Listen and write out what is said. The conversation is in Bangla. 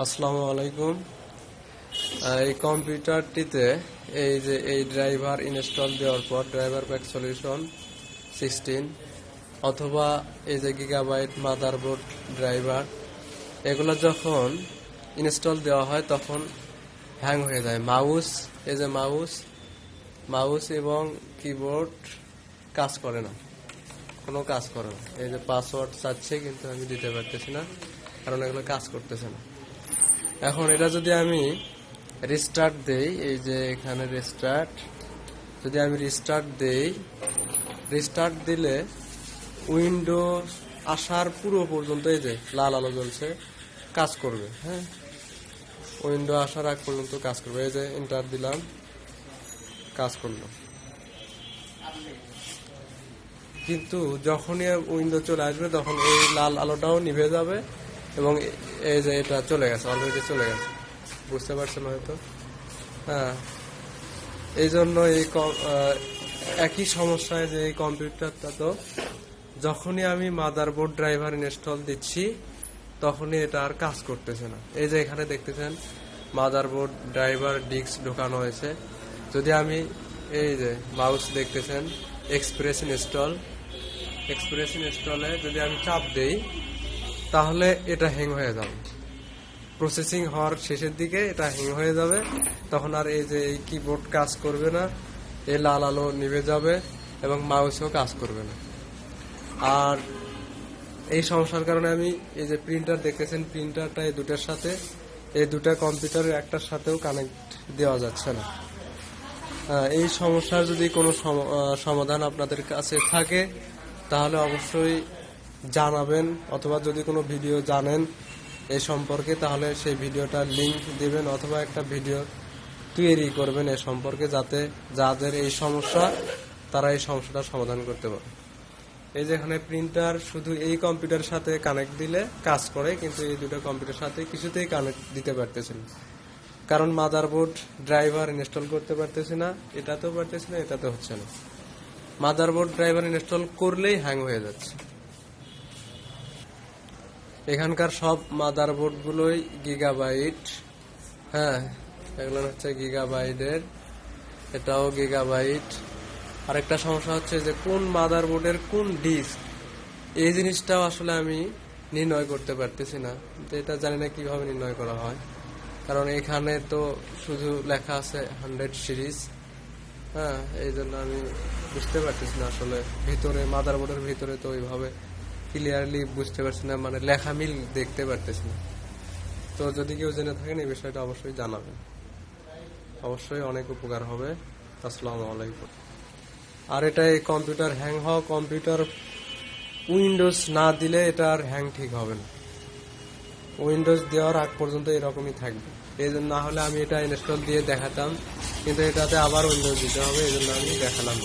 আসসালামু আলাইকুম। এই কম্পিউটারটিতে এই ড্রাইভার ইনস্টল দেওয়ার পর ড্রাইভার প্যাক সলিউশন 16 অথবা এই যে গিগাবাইট মাদারবোর্ড ড্রাইভার, এগুলো যখন ইনস্টল দেওয়া হয় তখন হ্যাং হয়ে যায়। মাউস এবং কিবোর্ড কাজ করে না, কোনো কাজ করে না। এই যে পাসওয়ার্ড চাচ্ছে কিন্তু আমি দিতে পারতেছি না, কারণ এগুলো কাজ করতেছে না। এখন এটা যদি আমি রিস্টার্ট দেই, এই যে এখানে যদি আমি রিস্টার্ট দেই, রিস্টার্ট দিলে উইন্ডোজ আসার পুরো পর্যন্ত এই যে লাল আলো জ্বলছে কাজ করবে। হ্যাঁ, উইন্ডো আসার আগ পর্যন্ত কাজ করবে। এই যে এন্টার দিলাম, কাজ করলো। কিন্তু যখনই উইন্ডো চলে আসবে তখন এই লাল আলোটাও নিভে যাবে এবং এই যে এটা চলে গেছে, অলরেডি চলে গেছে। বুঝতে পারছেন হয়তো? হ্যাঁ, এই জন্য একই সমস্যায় যে এই কম্পিউটারটা তো যখনই আমি মাদারবোর্ড ড্রাইভার ইনস্টল দিচ্ছি তখনই এটা আর কাজ করতেছে না। এই যে এখানে দেখতেছেন মাদারবোর্ড ড্রাইভার ডিস্ক ঢোকানো হয়েছে। যদি আমি এই যে মাউস দেখতেছেন এক্সপ্রেস ইনস্টলে যদি আমি চাপ দেই তাহলে এটা হ্যাং হয়ে যাবে। প্রসেসিং হওয়ার শেষের দিকে এটা হ্যাং হয়ে যাবে, তখন আর এই যে এই কিবোর্ড কাজ করবে না, এই লাল আলো নিভে যাবে এবং মাউসও কাজ করবে না। আর এই সমস্যার কারণে আমি এই যে প্রিন্টার দেখতেছেন, প্রিন্টারটা এই দুটার সাথে, এই দুটা কম্পিউটারের একটার সাথেও কানেক্ট দেওয়া যাচ্ছে না। এই সমস্যার যদি কোনো সমাধান আপনাদের কাছে থাকে তাহলে অবশ্যই জানাবেন, অথবা যদি কোনো ভিডিও জানেন এই সম্পর্কে তাহলে সেই ভিডিওটার লিংক দিবেন, অথবা একটা ভিডিও তৈরি করবেন এই সম্পর্কে, যাতে যাদের এই সমস্যা তারা এই সমস্যাটার সমাধান করতে পারে। এই যে এখানে প্রিন্টার শুধু এই কম্পিউটারের সাথে কানেক্ট দিলে কাজ করে, কিন্তু এই দুটো কম্পিউটারের সাথে কিছুতেই কানেক্ট দিতে পারতেছে না, কারণ মাদারবোর্ড ড্রাইভার ইনস্টল করতে পারতেছি না, এটাতেও পারতেছি না, এটাতে হচ্ছে না। মাদারবোর্ড ড্রাইভার ইনস্টল করলেই হ্যাং হয়ে যাচ্ছে। এখানকার সব মাদারবোর্ড গুলোই গিগাবাইট। হ্যাঁ, এগুলো হচ্ছে গিগাবাইটের, এটাও গিগাবাইট। আরেকটা সমস্যা হচ্ছে যে কোন মাদারবোর্ডের কোন ডিস্ক, এই জিনিসটাও আসলে আমি নির্ণয় করতে পারতেছি না। এটা জানি না কিভাবে নির্ণয় করা হয়, কারণ এখানে তো শুধু লেখা আছে 100 সিরিজ। হ্যাঁ, এই জন্য আমি বুঝতে পারতেছি না আসলে ভিতরে মাদারবোর্ডের ভিতরে তো ওইভাবে ক্লিয়ারলি বুঝতে পারছি না, মানে লেখা মিল দেখতে পারতেছি না। তো যদি কেউ জেনে থাকেন এই বিষয়টা অবশ্যই জানাবেন, অবশ্যই অনেক উপকার হবে। আসসালামু আলাইকুম। আর এটা এই কম্পিউটার হ্যাং হওয়া, কম্পিউটার উইন্ডোজ না দিলে এটা আর হ্যাং ঠিক হবে না, উইন্ডোজ দেওয়ার আগ পর্যন্ত এরকমই থাকবে। এই জন্য না হলে আমি এটা ইনস্টল দিয়ে দেখাতাম, কিন্তু এটাতে আবার উইন্ডোজ দিতে হবে, এই জন্য আমি দেখালাম।